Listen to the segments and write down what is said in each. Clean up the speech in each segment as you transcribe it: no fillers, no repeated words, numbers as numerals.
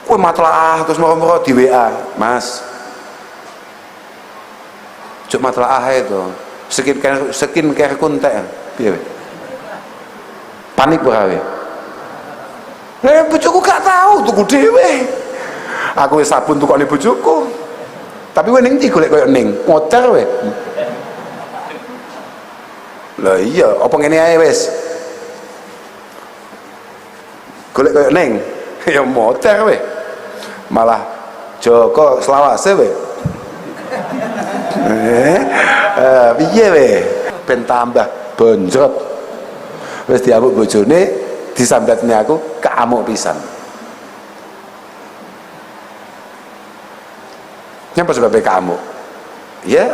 Wah matlaah terus moro-moro di WA, Mas. Cuk matlaah itu. Skincare kuntek. Piye? Panik ora we? Bojoku gak tahu tuku dhewe. Aku wis sabun tukone bojoku. Tapi kowe ning ndi golek koyo ning? Ngocer we. Lah iya, apa ngene ae wis. Golek koyo ning. Ya mocer we. Malah Joko selawase we. Piye we? Ben tambah bonjot. Wis diambuk bojone disambatne aku keamuk pisan. Nyapa sebabnya keamuk? Ya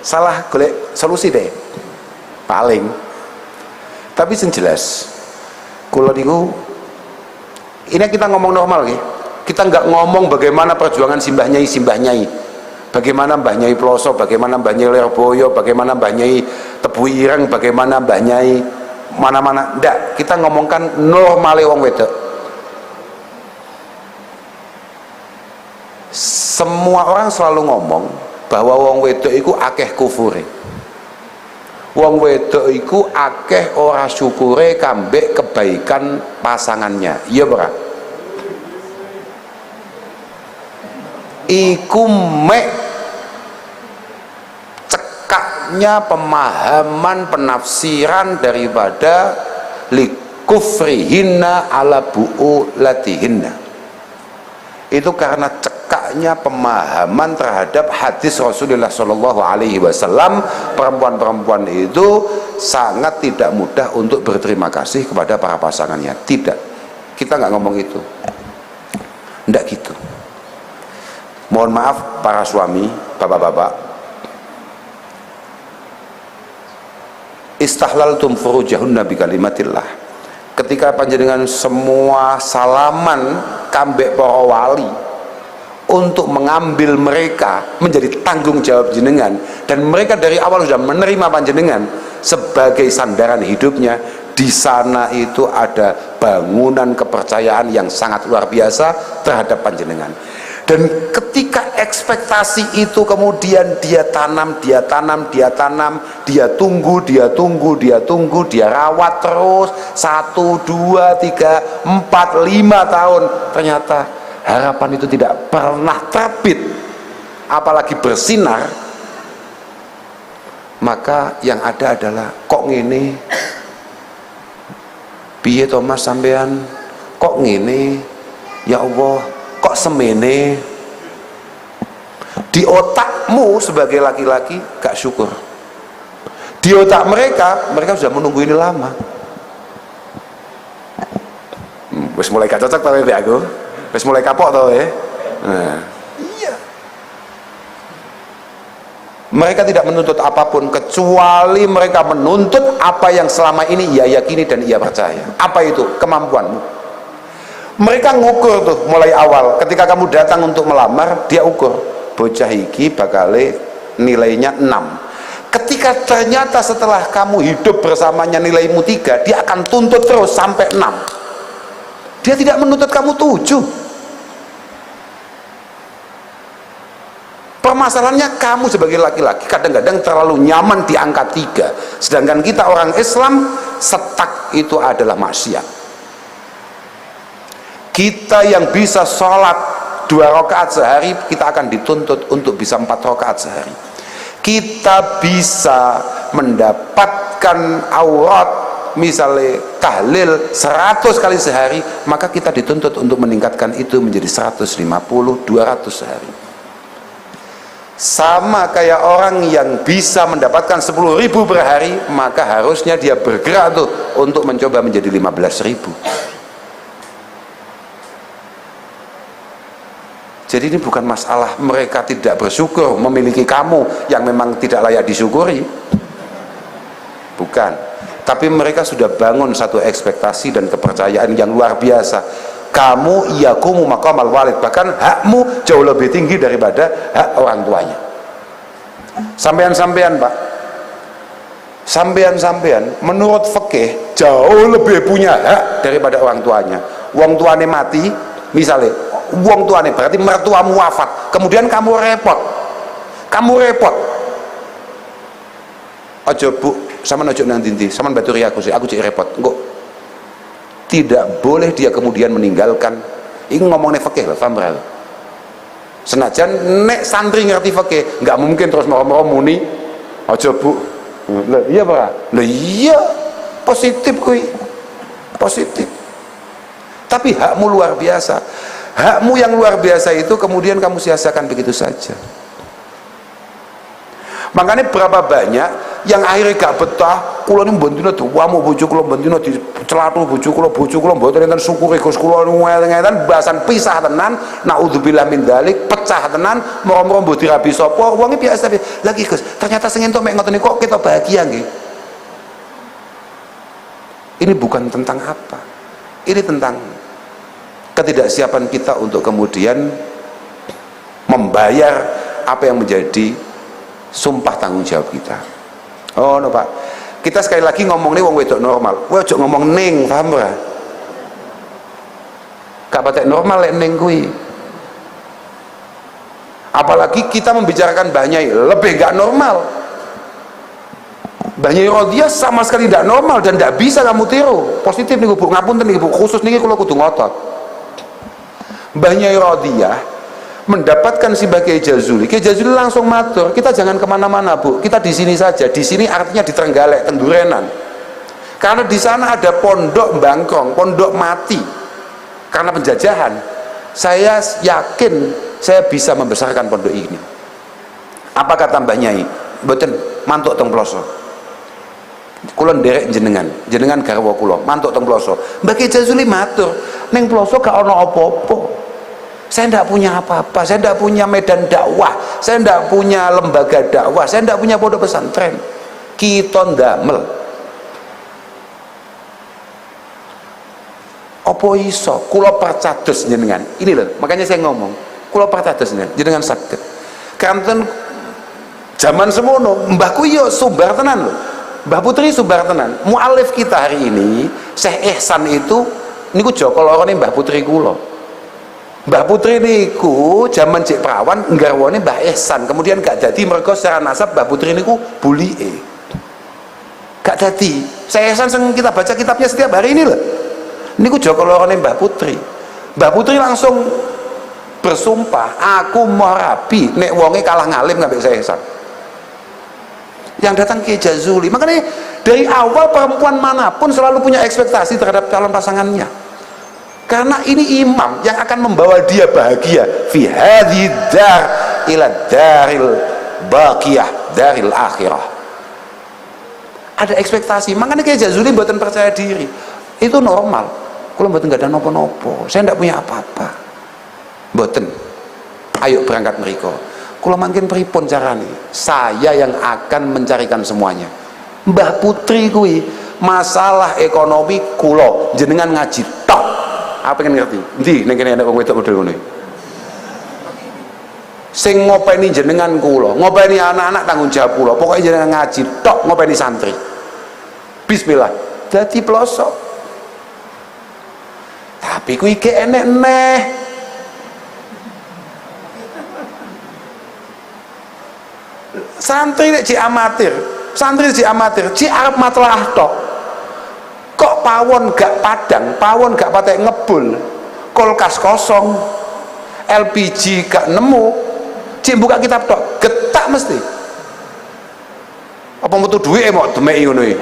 salah golek solusi deh paling. Tapi sing jelas kula niku ini kita ngomong normal nggih. Kita nggak ngomong bagaimana perjuangan Simbah Nyai, bagaimana Mbah Nyai Ploso, bagaimana Mbah Nyai Lerboyo, bagaimana Mbah Nyai Tebu Ireng, bagaimana Mbah Nyai mana-mana. Ndak, kita ngomongkan normale wong wedok. Semua orang selalu ngomong bahwa wong wedok iku akeh kufure. Wong wedok iku akeh ora syukure kambek kebaikan pasangannya. Iya ora? Iku mek cekaknya pemahaman penafsiran daripada likufrihinna ala bu'ulatihinna. Itu karena cekaknya pemahaman terhadap hadis Rasulullah Shallallahu Alaihi Wasallam, perempuan-perempuan itu sangat tidak mudah untuk berterima kasih kepada para pasangannya. Tidak, kita nggak ngomong itu, nggak gitu. Mohon maaf para suami, bapak-bapak, istahlaltum furujahunna bi kalimatillah. Ketika panjenengan semua salaman kambek para wali untuk mengambil mereka menjadi tanggung jawab jenengan, dan mereka dari awal sudah menerima panjenengan sebagai sandaran hidupnya, di sana itu ada bangunan kepercayaan yang sangat luar biasa terhadap panjenengan. Dan ketika ekspektasi itu kemudian dia tanam, dia tunggu, dia rawat terus 1, 2, 3, 4, 5 tahun, ternyata harapan itu tidak pernah terbit apalagi bersinar, maka yang ada adalah kok ngene, piye to Mas sampean, kok ngene, ya Allah kok semene. Di otakmu sebagai laki-laki gak syukur, di otak mereka sudah menunggu ini lama. Wis mulai gak cocok tau ya aku, wis mulai kapok tau ya. Iya, mereka tidak menuntut apapun kecuali mereka menuntut apa yang selama ini ia yakini dan ia percaya. Apa itu? Kemampuanmu. Mereka ngukur tuh mulai awal, ketika kamu datang untuk melamar, dia ukur bocah iki bakale nilainya 6. Ketika ternyata setelah kamu hidup bersamanya nilaimu 3, dia akan tuntut terus sampai 6. Dia tidak menuntut kamu 7. Permasalahannya kamu sebagai laki-laki kadang-kadang terlalu nyaman di angka 3, sedangkan kita orang Islam setak itu adalah maksiat. Kita yang bisa sholat 2 rakaat sehari, kita akan dituntut untuk bisa 4 rakaat sehari. Kita bisa mendapatkan aurat misalnya tahlil 100 kali sehari, maka kita dituntut untuk meningkatkan itu menjadi 150, 200 sehari. Sama kayak orang yang bisa mendapatkan 10.000 per hari, maka harusnya dia bergerak tuh untuk mencoba menjadi 15.000. Jadi ini bukan masalah mereka tidak bersyukur memiliki kamu yang memang tidak layak disyukuri, bukan. Tapi mereka sudah bangun satu ekspektasi dan kepercayaan yang luar biasa. Kamu yakumu maqamal walid, bahkan hakmu jauh lebih tinggi daripada hak orang tuanya. Sampean-sampean Pak, sampean menurut fikih jauh lebih punya hak daripada orang tuanya. Wong tuane mati misalnya, wong tuane, berarti mertuamu wafat, kemudian kamu repot, aja bu, sama ojo nang dindi, sama baturi aku sih, aku cek repot, kok tidak boleh dia kemudian meninggalkan. Ini ngomongnya fikih loh, paham berapa? Senajan nek santri ngerti fikih, nggak mungkin terus mau muni, aja bu, lah iya pak, lah iya, positif kui, positif. Tapi hakmu luar biasa, hakmu yang luar biasa itu kemudian kamu sia-siakan begitu saja. Makanya berapa banyak yang akhirnya gak betah, kula ini bantunya tuamu bojo kula bantunya di celatu bojo kula mboten enten syukuri Gus kula ngeten bahasan pisah tenan, naudzubillah min dzalik, pecah tenan, moro-moro mbok dirabi sapa, wonge biasa lagi Gus. Ternyata sing entuk mek ngoten kok kita bahagia nggih. Ini bukan tentang apa. Ini tentang ketidaksiapan kita untuk kemudian membayar apa yang menjadi sumpah tanggung jawab kita. Oh no pak, kita sekali lagi ngomong nih wong wedok normal, wah ojo ngomong ning, paham ora? Gak patek normal lek ning kuwi. Apalagi kita membicarakan Mbah Nyai, lebih gak normal. Mbah Nyai Rodiyah sama sekali tidak normal dan tidak bisa kamu tiru. Positif nih bu, ngapunten nih bu, khusus nih kalau kudu ngotot. Mbah Nyai Rodiyah mendapatkan Simbah Kiai Jazuli. Kiai Jazuli langsung matur, kita jangan kemana-mana bu, kita di sini saja. Di sini artinya di Trenggalek, Kendurenan. Karena di sana ada pondok bangkrong, pondok mati karena penjajahan. Saya yakin saya bisa membesarkan pondok ini. Apa kata Mbah Nyai? Mboten mantuk teng ploso. Kula nderek jenengan garwa kula, mantuk teng ploso. Mbah Kiai Jazuli matur, ning ploso gak ana apa-apa. Saya tidak punya apa-apa, saya tidak punya medan dakwah, saya tidak punya lembaga dakwah, saya tidak punya pondok pesantren. Kita ndamel. Apa iso? Kula percados jenengan. Ini loh, makanya saya ngomong, kula percados jenengan saged. Kanten zaman semono, mbahku yo sumbar tenan loh. Mbah Putri sumbar tenan. Mualif kita hari ini, Syekh Ihsan itu niku Joko lorone Mbah Putri kula. Mbah Putri niku zaman Cik Prawan nggarwane Mbah Ihsan, kemudian gak jadi mergo secara nasab Mbah Putri niku bulike. Gak jadi. Saya Ihsan sing kita baca kitabnya setiap hari ini loh. Niku Joko lorone Mbah Putri. Mbah Putri langsung bersumpah, aku mau rabi nek wonge kalah ngalim ngambek saya Ihsan. Yang datang Kiai Jazuli. Makanya dari awal perempuan manapun selalu punya ekspektasi terhadap calon pasangannya. Karena ini imam yang akan membawa dia bahagia fi hadhid dar ila daril baqiyah, daril akhirah. Ada ekspektasi. Makanya Kiai Jazuli mboten percaya diri. Itu normal. Kalau mboten enggak ada nopo-nopo, saya tidak punya apa-apa. Mboten. Ayo berangkat mriko. Kula mangkin pripun carane? Saya yang akan mencarikan semuanya. Mbah Putri kuwi masalah ekonomi kula jenengan ngaji tok. Apa yang ngerti? Ndi ning kene ana wong wedok model ngene. Sing ngopeni jenengan kula, ngopeni anak-anak tanggung jawab kula. Pokoke jenengan ngaji tok, ngopeni santri. Bismillah. Dadi pelosok. Tapi kuwi iki enek neh. Santri nek cek amatir, santri cek amatir, cek arep matlaah tok. Kok pawon gak padang, pawon gak patek ngebul, kulkas kosong, LPG gak nemu, cek buka kitab tok, getak mesti. Apa metu duit mau demeki ngono iki?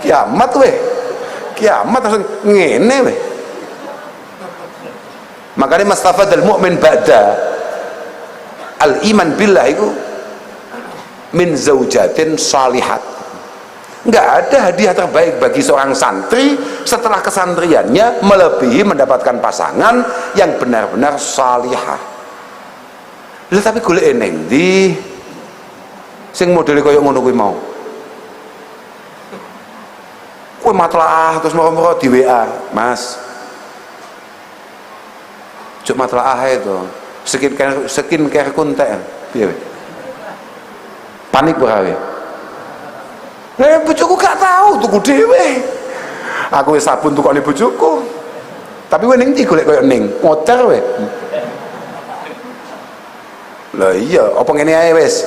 Kiamat weh, kiamat langsung ngene weh. Makanya mastafadal mu'min ba'da al-iman billah itu min zaujatin salihat. Nggak ada hadiah terbaik bagi seorang santri setelah kesantriannya melebihi mendapatkan pasangan yang benar-benar salihah. Lha tapi golek neng ndi sing modele kaya ngono kuwi mau. Kowe matlaah terus mau di WA, Mas. Cuk matlaah itu. Skincare kuntek. Piye we? Panik ora. Bojoku gak tahu tuku dhewe. Aku wis sabun tukane bojoku. Tapi kowe ning ndi golek koyo ning motor kowe. Lah iya, apa ngene ae wis.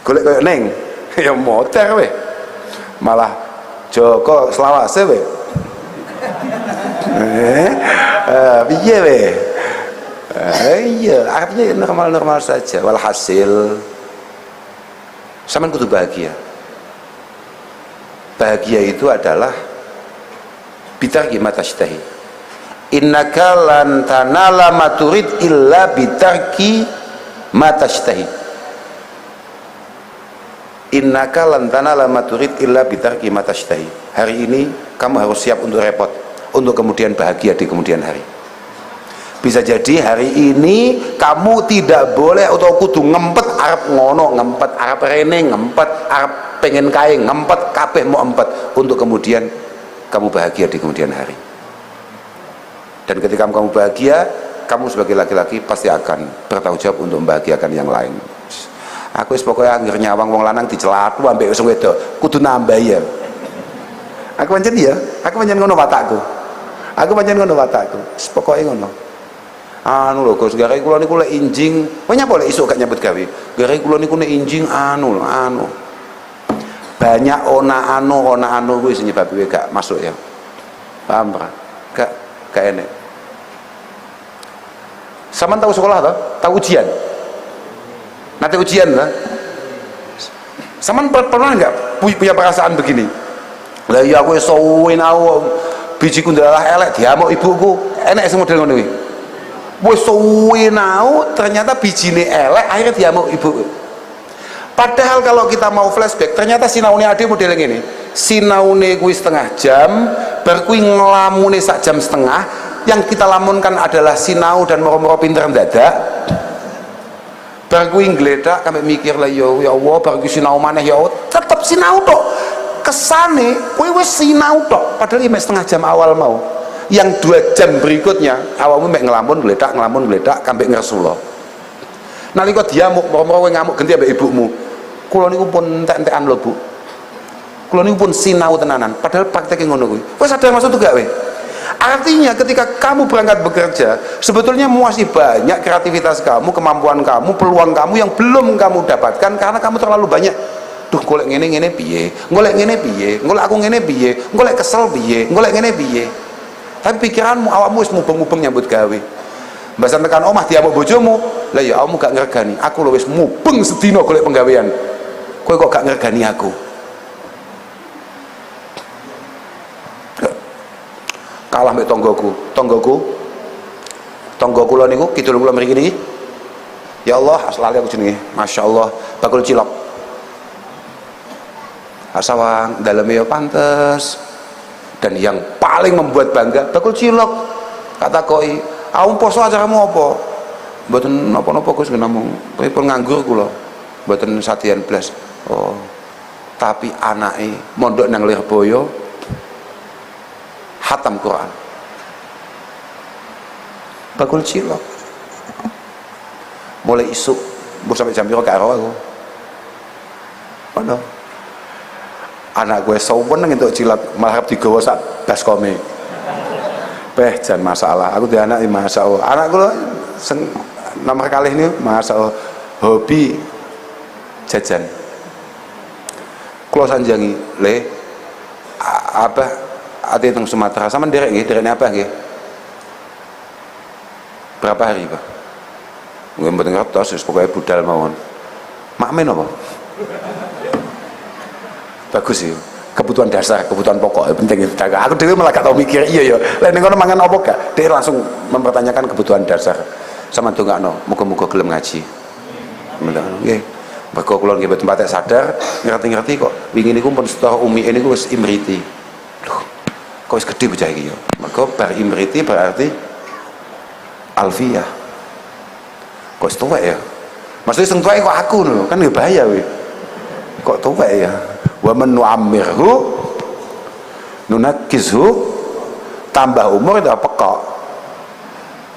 Golek koyo ning ya motor kowe. Malah Joko selawase kowe. Piye kowe? Iya, artinya normal-normal saja. Walhasil sampean kudu bahagia. Bahagia itu adalah bitarki ma tashtahi. Innaka lan tanala ma turid illa bitarki ma tashtahi. Innaka lan tanala ma turid illa bitarki ma tashtahi. Hari ini kamu harus siap untuk repot, untuk kemudian bahagia di kemudian hari. Bisa jadi hari ini kamu tidak boleh atau kudu ngempet arep ngono, ngempet arep rene, ngempet arep pengen kae, ngempet kabeh mau empet untuk kemudian kamu bahagia di kemudian hari. Dan ketika kamu bahagia, kamu sebagai laki-laki pasti akan bertanggung jawab untuk membahagiakan yang lain. Aku wis pokoke anggere nyawang wong lanang dicelatu ambek wong wedok, kudu nambah ya. Aku pancen ya, aku pancen ngono watakku. Aku pancen ngono watakku. Wis pokoke ngono. Anu lho Gus, gawe kula niku lek injing, kowe nyapa lek isuk gak nyambut gawe. Gawe kula niku nek injing anu. Banyak ona kuwi sing nyebabi gak masuk ya. Paham ora? Gak enek. Sampeyan tahu sekolah toh? Tahu ujian? Nanti ujian lah. Sampeyan pernah enggak punya perasaan begini? Lah iya aku wis suwe nau bijiku ndalah elek diamuk ibuku. Enek sing model ngono kuwi. Wis suwe nau ternyata bijine elek akhirnya diamuk ibu. Padahal kalau kita mau flashback ternyata sinaune ade model ngene. Sinaune kuwi setengah jam, bar kuwi nglamune sak jam setengah, yang kita lamunkan adalah sinau dan moro-moro pinter mendadak. Bar kuwi ngledak sampe mikir lah ya Allah bar kuwi sinau maneh ya tetep sinau tok. Kesane kuwi wis sinau tok padahal iki setengah jam awal mau. Yang 2 jam berikutnya awakmu mek ngelamun gledak sampai ngersula. Nalika diamuk moro-moro kowe ngamuk genti ambek ibumu. Kula niku pun entek-entekan lho Bu. Kula niku pun sinau tenanan padahal prakteknya ngono kuwi. Wis sadar maksud gak kowe? Artinya ketika kamu berangkat bekerja, sebetulnya masih banyak kreativitas kamu, kemampuan kamu, peluang kamu yang belum kamu dapatkan karena kamu terlalu banyak. Duh golek ngene piye? Golek ngene piye? Golek aku ngene piye? Golek kesel piye? Golek ngene piye? Tapi pikiranmu awakmu wis mubeng-mubeng nyambut gawe. Mbasan tekan omah diamuk bojomu, lah ya awakmu gak ngregani. Aku lho wis mubeng sedina golek penggawean. Kowe kok gak ngregani aku? Kalah mbek tonggoku. Tonggo kula niku kidul kula mriki niki. Ya Allah, lali aku jenenge. Masyaallah, bakul cilok. Asawang daleme ya pantes. Dan yang paling membuat bangga bakul cilok. Kata koi, "Awak poso acaramu apa?" Mboten napa-napa Gus namung pripun nganggur kula. Mboten satian blas. Oh. Tapi anake mondok nang Lirboyo hatam Quran. Bakul cilok. Mulai isuk, mbok sampai jam piro gak ero aku. Ono. Anak gue saweneng entuk cilok malah digawa sak baskome. Jan masalah. Aku di anak masalah. Anak gue nomor kali ini masalah hobi jajan. Kulo sanjangi le apa ati teng Sumatera sama derek nggih, derek apa nggih? Berapa hari, Pak? Nggih mboten ngertos, pokoke budal mawon. Makmen apa? Bagus ya. Kebutuhan dasar, kebutuhan pokok penting itu. Aku dhewe malah gak tau mikir iya ya. Lah ning kono mangan apa gak? Dia langsung mempertanyakan kebutuhan dasar. Sama ndongakno, muga-muga gelem ngaji. Nggih. Mergo kula nggih mboten patek sadar, ngerti-ngerti kok wingi niku pun setor umi niku wis imriti. Loh, kok wis gedhe bocah iki ya. Mergo bar imriti berarti alfiyah. Kok wis tuwek ya? Maksudnya sing tuwek kok aku lho, kan ya bahaya kuwi. Kok tuwek ya? Wa man nu'ammirhu nunakkizhu, tambah umur dah pekok.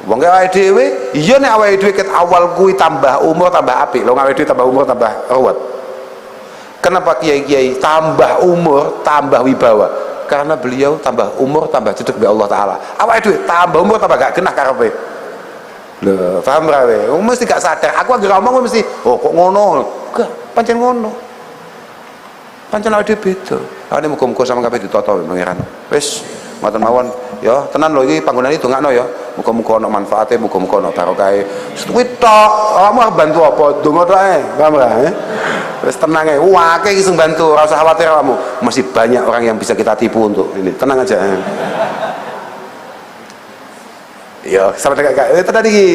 Wong awake dhewe, iya nek awake dhewe ket awal kuwi tambah umur tambah apik. Lho awake dhewe tambah umur tambah ruwet. Kenapa kiai-kiai tambah umur tambah wibawa? karena beliau tambah umur tambah cedek be Allah taala. Awake dhewe tambah umur tambah gak genah karepe. Lho, paham ra we? Mesti gak sadar. Aku anggere ngomong mesti, oh kok ngono. Gak, pancen ngono. Pancen awake dhewe beda. Ane muga-muga sama kabeh ditata pangeran. Wis, ngoten mawon. Ya, tenan lho iki panggonan iki dongakno ya. Muga-muga ana manfaate, muga-muga ana barokahe. Kuwi tok, kamu arep bantu apa? Donga tok ae. Paham ra? Wis tenang ae. Wah, akeh iki sing bantu, ora usah khawatir kamu. Masih banyak orang yang bisa kita tipu untuk ini. Tenang aja. Ya, sama dengan tadi iki.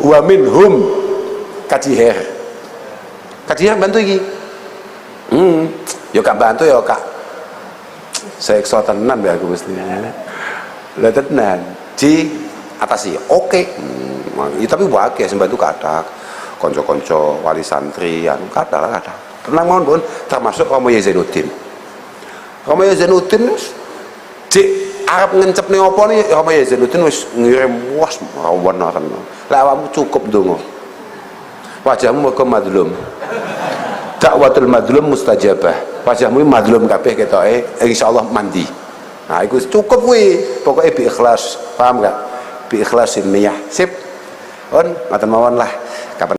Wa minhum kajiher. Kajiher bantu iki. Ya gak bantu ya kak. Saya ekso tenan ya aku mesti. Lah tenan. Di atasi. Oke. Ya, tapi wae sing bantu kathah. Konco-konco wali santri anu kathah lah kathah. Tenang mawon, Bun. Termasuk Romo Zainuddin. Romo Zainuddin cek arep ngencepne apa nih Romo Zainuddin wis ngirim was rawana tenan. Lah awakmu cukup ndonga. Wajahmu muga madlum. Dakwatul madlum mustajabah. Wajahmu madlum kabeh ketoke insyaallah mandi. Nah, iku cukup kuwi. Pokoke bi ikhlas. Paham gak? Bi ikhlasin niyah. Sip. On, ngoten mawon lah.